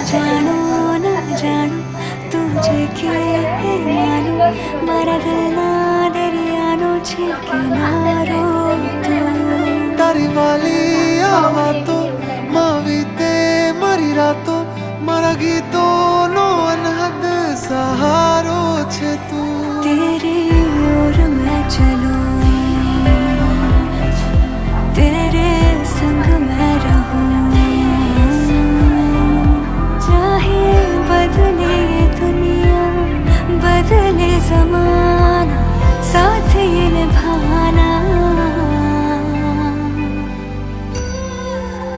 जानो ना जानो तुझे के मालूम मारा दिल ना दरियानो छे किनारो तू તારી વાલી આ વાતો માવીતે મારી રાતો મારા ગીતોનો અનહદ સહારો છે તું तेरी ओर मैं चलूं तेरे संग मैं रहूं चाहे बदले ये दुनिया बदले जमाना साथ ये निभाना